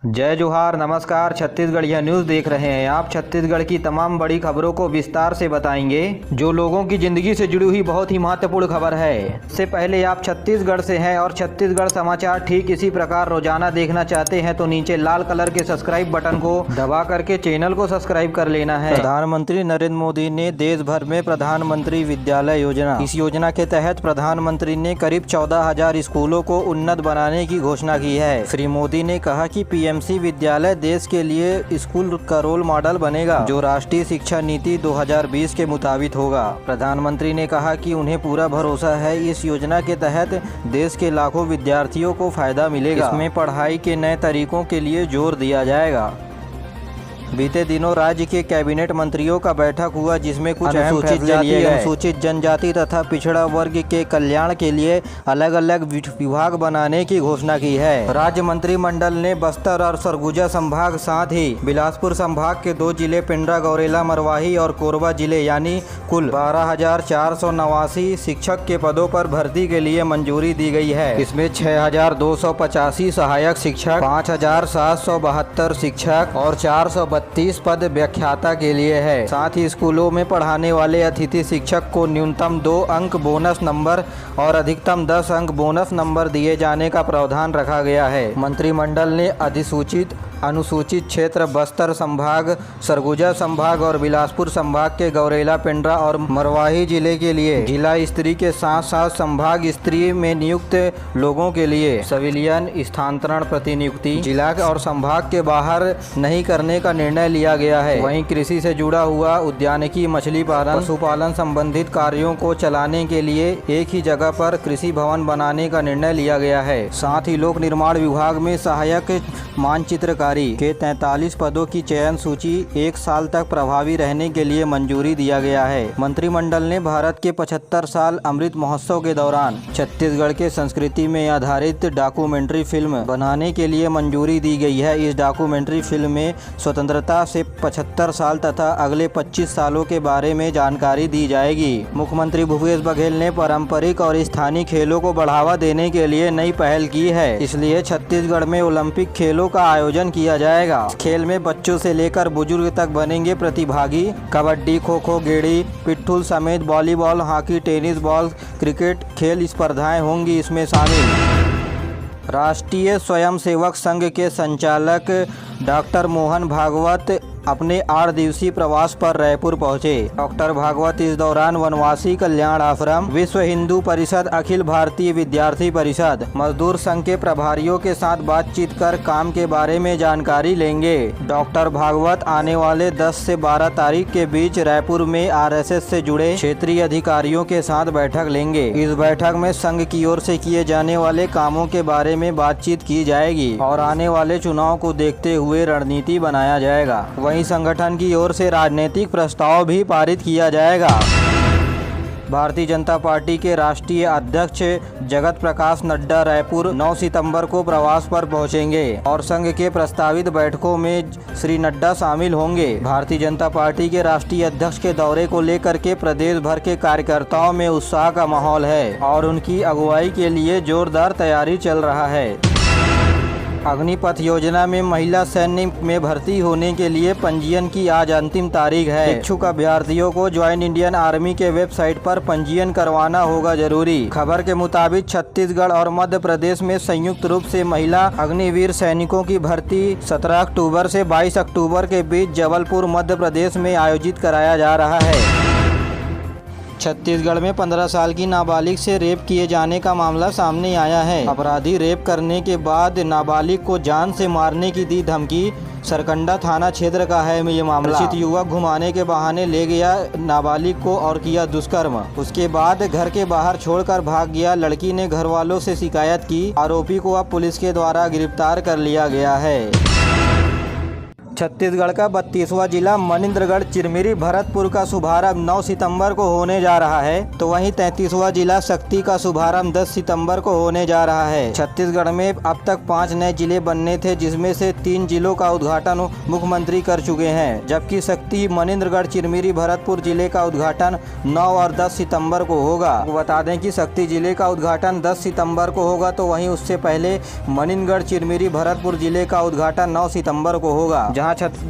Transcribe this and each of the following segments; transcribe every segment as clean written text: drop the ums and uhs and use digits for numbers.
जय जोहार, नमस्कार। छत्तीसगढ़ यह न्यूज़ देख रहे हैं आप। छत्तीसगढ़ की तमाम बड़ी खबरों को विस्तार से बताएंगे, जो लोगों की जिंदगी से जुड़ी हुई बहुत ही महत्वपूर्ण खबर है। इससे पहले आप छत्तीसगढ़ से हैं और छत्तीसगढ़ समाचार ठीक इसी प्रकार रोजाना देखना चाहते हैं तो नीचे लाल कलर के सब्सक्राइब बटन को दबा करके चैनल को सब्सक्राइब कर लेना है। प्रधानमंत्री नरेंद्र मोदी ने देश भर में प्रधानमंत्री विद्यालय योजना, इस योजना के तहत प्रधानमंत्री ने करीब 14,000 स्कूलों को उन्नत बनाने की घोषणा की है। श्री मोदी ने कहा कि पीएमसी विद्यालय देश के लिए स्कूल का रोल मॉडल बनेगा, जो राष्ट्रीय शिक्षा नीति 2020 के मुताबिक होगा। प्रधानमंत्री ने कहा कि उन्हें पूरा भरोसा है इस योजना के तहत देश के लाखों विद्यार्थियों को फायदा मिलेगा। इसमें पढ़ाई के नए तरीकों के लिए जोर दिया जाएगा। बीते दिनों राज्य के कैबिनेट मंत्रियों का बैठक हुआ, जिसमें कुछ अनुसूचित जाति, अनुसूचित जनजाति तथा पिछड़ा वर्ग के कल्याण के लिए अलग अलग विभाग बनाने की घोषणा की है। राज्य मंत्रिमंडल ने बस्तर और सरगुजा संभाग, साथ ही बिलासपुर संभाग के 2 जिले पेंड्रा, गौरेला, मरवाही और कोरबा जिले यानी कुल 12,489 शिक्षक के पदों पर भर्ती के लिए मंजूरी दी गई है। इसमें 6,285 सहायक शिक्षक, 5,772 शिक्षक और 432 पद व्याख्याता के लिए है। साथ ही स्कूलों में पढ़ाने वाले अतिथि शिक्षक को न्यूनतम 2 अंक बोनस नंबर और अधिकतम 10 अंक बोनस नंबर दिए जाने का प्रावधान रखा गया है। मंत्रिमंडल ने अधिसूचित अनुसूचित क्षेत्र बस्तर संभाग, सरगुजा संभाग और बिलासपुर संभाग के गौरेला, पेंड्रा और मरवाही जिले के लिए जिला स्त्री के साथ साथ संभाग स्त्री में नियुक्त लोगों के लिए सिविलियन स्थानांतरण प्रतिनियुक्ति जिला और संभाग के बाहर नहीं करने का निर्णय लिया गया है। वहीं कृषि से जुड़ा हुआ उद्यानिकी, मछली पालन, पशुपालन संबंधित कार्यों को चलाने के लिए एक ही जगह पर कृषि भवन बनाने का निर्णय लिया गया है। साथ ही लोक निर्माण विभाग में सहायक मानचित्रकारी के 43 पदों की चयन सूची 1 साल तक प्रभावी रहने के लिए मंजूरी दिया गया है। मंत्रिमंडल ने भारत के 75 साल अमृत महोत्सव के दौरान छत्तीसगढ़ के संस्कृति में आधारित डॉक्यूमेंट्री फिल्म बनाने के लिए मंजूरी दी गई है। इस डॉक्यूमेंट्री फिल्म में स्वतंत्रता से 75 साल तथा अगले 25 सालों के बारे में जानकारी दी जाएगी। मुख्यमंत्री भूपेश बघेल ने पारंपरिक और स्थानीय खेलों को बढ़ावा देने के लिए नई पहल की है, इसलिए छत्तीसगढ़ में ओलंपिक खेलों का आयोजन किया जाएगा। खेल में बच्चों से लेकर बुजुर्ग तक बनेंगे प्रतिभागी। कबड्डी, खो खो, गेड़ी, पिट्ठूल समेत volleyball, hockey, tennis ball, cricket खेल स्पर्धाएं होंगी इसमें शामिल। राष्ट्रीय स्वयंसेवक संघ के संचालक डॉक्टर मोहन भागवत अपने 8 दिवसीय प्रवास पर रायपुर पहुंचे। डॉक्टर भागवत इस दौरान वनवासी कल्याण आश्रम, विश्व हिंदू परिषद, अखिल भारतीय विद्यार्थी परिषद, मजदूर संघ के प्रभारियों के साथ बातचीत कर काम के बारे में जानकारी लेंगे। डॉक्टर भागवत आने वाले 10 से 12 तारीख के बीच रायपुर में आरएसएस से जुड़े क्षेत्रीय अधिकारियों के साथ बैठक लेंगे। इस बैठक में संघ की ओर से किए जाने वाले कामों के बारे में बातचीत की जाएगी और आने वाले चुनाव को देखते हुए रणनीति बनाया जाएगा। वहीं संगठन की ओर से राजनीतिक प्रस्ताव भी पारित किया जाएगा। भारतीय जनता पार्टी के राष्ट्रीय अध्यक्ष जगत प्रकाश नड्डा रायपुर 9 सितंबर को प्रवास पर पहुंचेंगे और संघ के प्रस्तावित बैठकों में श्री नड्डा शामिल होंगे। भारतीय जनता पार्टी के राष्ट्रीय अध्यक्ष के दौरे को लेकर के प्रदेश भर के कार्यकर्ताओं में उत्साह का माहौल है और उनकी अगुवाई के लिए जोरदार तैयारी चल रहा है। अग्निपथ योजना में महिला सैन्य में भर्ती होने के लिए पंजीयन की आज अंतिम तारीख है। इच्छुक अभ्यर्थियों को ज्वाइन इंडियन आर्मी के वेबसाइट पर पंजीयन करवाना होगा जरूरी। खबर के मुताबिक छत्तीसगढ़ और मध्य प्रदेश में संयुक्त रूप से महिला अग्निवीर सैनिकों की भर्ती 17 अक्टूबर से 22 अक्टूबर के बीच जबलपुर, मध्य प्रदेश में आयोजित कराया जा रहा है। छत्तीसगढ़ में 15 साल की नाबालिग से रेप किए जाने का मामला सामने आया है। अपराधी रेप करने के बाद नाबालिग को जान से मारने की दी धमकी। सरकंडा थाना क्षेत्र का है ये मामला। परिचित युवक घुमाने के बहाने ले गया नाबालिग को और किया दुष्कर्म। उसके बाद घर के बाहर छोड़कर भाग गया। लड़की ने घर वालों से शिकायत की। आरोपी को अब पुलिस के द्वारा गिरफ्तार कर लिया गया है। छत्तीसगढ़ का 32वां जिला मनिंद्रगढ़ चिरमिरी भरतपुर का शुभारंभ 9 सितंबर को होने जा रहा है, तो वहीं 33वां जिला शक्ति का शुभारंभ 10 सितंबर को होने जा रहा है। छत्तीसगढ़ में अब तक 5 नए जिले बनने थे, जिसमें से 3 जिलों का उद्घाटन मुख्यमंत्री कर चुके हैं, जबकि शक्ति मनिंद्रगढ़ चिरमिरी भरतपुर जिले का उद्घाटन 9 और 10 सितंबर को होगा। बता दें कि शक्ति जिले का उद्घाटन 10 सितंबर को होगा, तो वहीं उससे पहले मनिंद्रगढ़ चिरमिरी भरतपुर जिले का उद्घाटन 9 सितंबर को होगा, जहां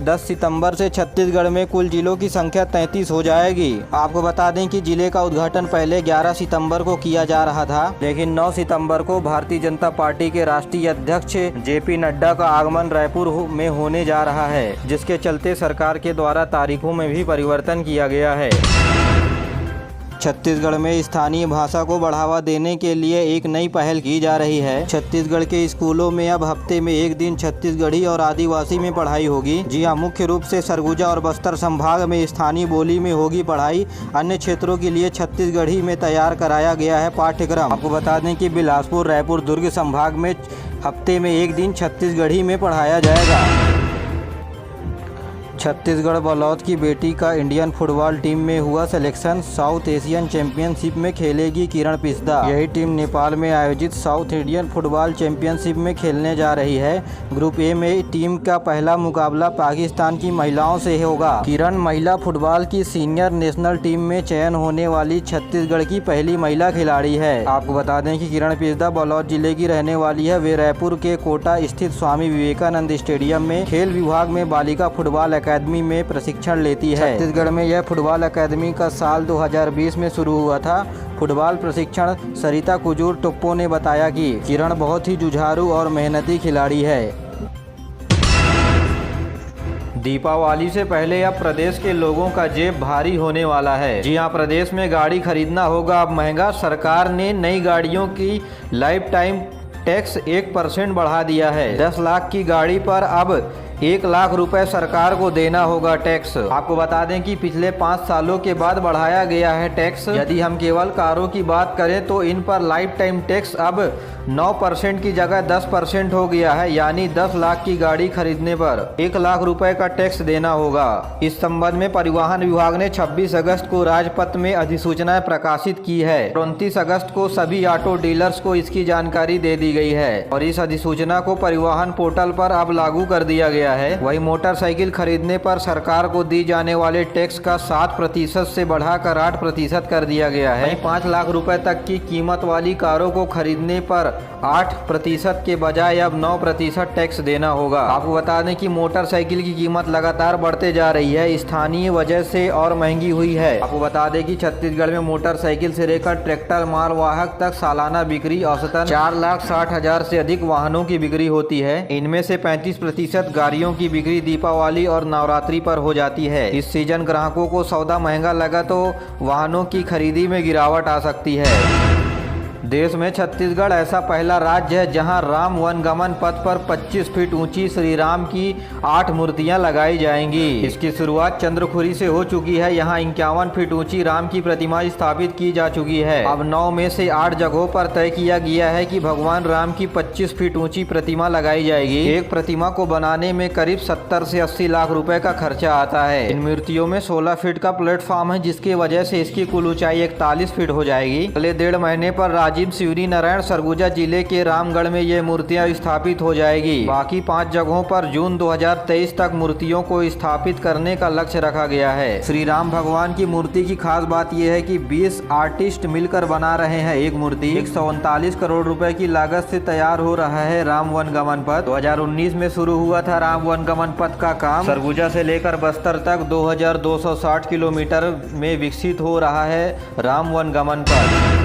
10 सितंबर से छत्तीसगढ़ में कुल जिलों की संख्या 33 हो जाएगी। आपको बता दें कि जिले का उद्घाटन पहले 11 सितंबर को किया जा रहा था, लेकिन 9 सितंबर को भारतीय जनता पार्टी के राष्ट्रीय अध्यक्ष जेपी नड्डा का आगमन रायपुर में होने जा रहा है, जिसके चलते सरकार के द्वारा तारीखों में भी परिवर्तन किया गया है। छत्तीसगढ़ में स्थानीय भाषा को बढ़ावा देने के लिए एक नई पहल की जा रही है। छत्तीसगढ़ के स्कूलों में अब हफ्ते में एक दिन छत्तीसगढ़ी और आदिवासी में पढ़ाई होगी। जी हां, मुख्य रूप से सरगुजा और बस्तर संभाग में स्थानीय बोली में होगी पढ़ाई। अन्य क्षेत्रों के लिए छत्तीसगढ़ी में तैयार कराया गया है पाठ्यक्रम। आपको बता दें कि बिलासपुर, रायपुर, दुर्ग संभाग में हफ्ते में एक दिन छत्तीसगढ़ी में पढ़ाया जाएगा। छत्तीसगढ़ बलौद की बेटी का इंडियन फुटबॉल टीम में हुआ सिलेक्शन। साउथ एशियन चैंपियनशिप में खेलेगी किरण पिस्दा। यही टीम नेपाल में आयोजित साउथ इंडियन फुटबॉल चैंपियनशिप में खेलने जा रही है। ग्रुप ए में टीम का पहला मुकाबला पाकिस्तान की महिलाओं से होगा। किरण महिला फुटबॉल की सीनियर नेशनल टीम में चयन होने वाली छत्तीसगढ़ की पहली महिला खिलाड़ी है। आपको बता दें कि किरण पिस्दा बलौद जिले की रहने वाली है। वे रायपुर के कोटा स्थित स्वामी विवेकानंद स्टेडियम में खेल विभाग में बालिका फुटबॉल अकादमी में प्रशिक्षण लेती है। छत्तीसगढ़ में यह फुटबॉल अकादमी का साल 2020 में शुरू हुआ था। फुटबॉल प्रशिक्षण सरिता कुजूर टोप्पो ने बताया कि किरण बहुत ही जुझारू और मेहनती खिलाड़ी है। दीपावली से पहले अब प्रदेश के लोगों का जेब भारी होने वाला है। जी हां, प्रदेश में गाड़ी खरीदना होगा अब महंगा। सरकार ने नई गाड़ियों की लाइफ टाइम टैक्स 1% बढ़ा दिया है। 10 लाख की गाड़ी पर अब 1 लाख रुपए सरकार को देना होगा टैक्स। आपको बता दें कि पिछले 5 सालों के बाद बढ़ाया गया है टैक्स। यदि हम केवल कारों की बात करें तो इन पर लाइफ टाइम टैक्स अब 9% की जगह 10% हो गया है, यानी 10 लाख की गाड़ी खरीदने पर 1 लाख रुपए का टैक्स देना होगा। इस संबंध में परिवहन विभाग ने 26 अगस्त को राजपत्र में अधिसूचना प्रकाशित की है। 29 अगस्त को सभी ऑटो डीलर्स को इसकी जानकारी दे दी गई है और इस अधिसूचना को परिवहन पोर्टल पर अब लागू कर दिया गया है। वही मोटरसाइकिल खरीदने पर सरकार को दी जाने वाले टैक्स का 7% से बढ़ाकर 8% कर दिया गया है। 5 लाख रुपए तक की कीमत वाली कारों को खरीदने पर 8% के बजाय अब 9% टैक्स देना होगा। आपको बता दें कि मोटरसाइकिल की कीमत लगातार बढ़ते जा रही है, स्थानीय वजह से और महंगी हुई है। आपको बता दें कि छत्तीसगढ़ में मोटरसाइकिल से लेकर ट्रैक्टर, मालवाहक तक सालाना बिक्री औसतन 4,60,000 से अधिक वाहनों की बिक्री होती है। इनमें से 35% गाड़ियों की बिक्री दीपावली और नवरात्रि पर हो जाती है। इस सीजन ग्राहकों को सौदा महंगा लगा तो वाहनों की खरीदी में गिरावट आ सकती है। देश में छत्तीसगढ़ ऐसा पहला राज्य है जहां राम वनगमन पथ पर 25 फीट ऊंची श्री राम की 8 मूर्तियां लगाई जाएंगी। इसकी शुरुआत चंद्रखुरी से हो चुकी है। यहां 51 फीट ऊंची राम की प्रतिमा स्थापित की जा चुकी है। अब 9 में से 8 जगहों पर तय किया गया है कि भगवान राम की 25 फीट ऊंची प्रतिमा लगाई जाएगी। एक प्रतिमा को बनाने में करीब 70 से 80 लाख रुपए का खर्चा आता है। इन मूर्तियों में 16 फीट का प्लेटफॉर्म है, जिसकी वजह से इसकी कुल ऊंचाई 41 फीट हो जाएगी। अगले 1.5 महीने पर राजीव शिवरी नारायण सरगुजा जिले के रामगढ़ में ये मूर्तियां स्थापित हो जाएगी। बाकी 5 जगहों पर जून 2023 तक मूर्तियों को स्थापित करने का लक्ष्य रखा गया है। श्री राम भगवान की मूर्ति की खास बात यह है कि 20 आर्टिस्ट मिलकर बना रहे हैं एक मूर्ति। 139 करोड़ रुपए की लागत से तैयार हो रहा है राम वनगमन पथ। 2019 में शुरू हुआ था राम वनगमन पथ का काम। सरगुजा से लेकर बस्तर तक 2260 किलोमीटर में विकसित हो रहा है राम वनगमन पथ।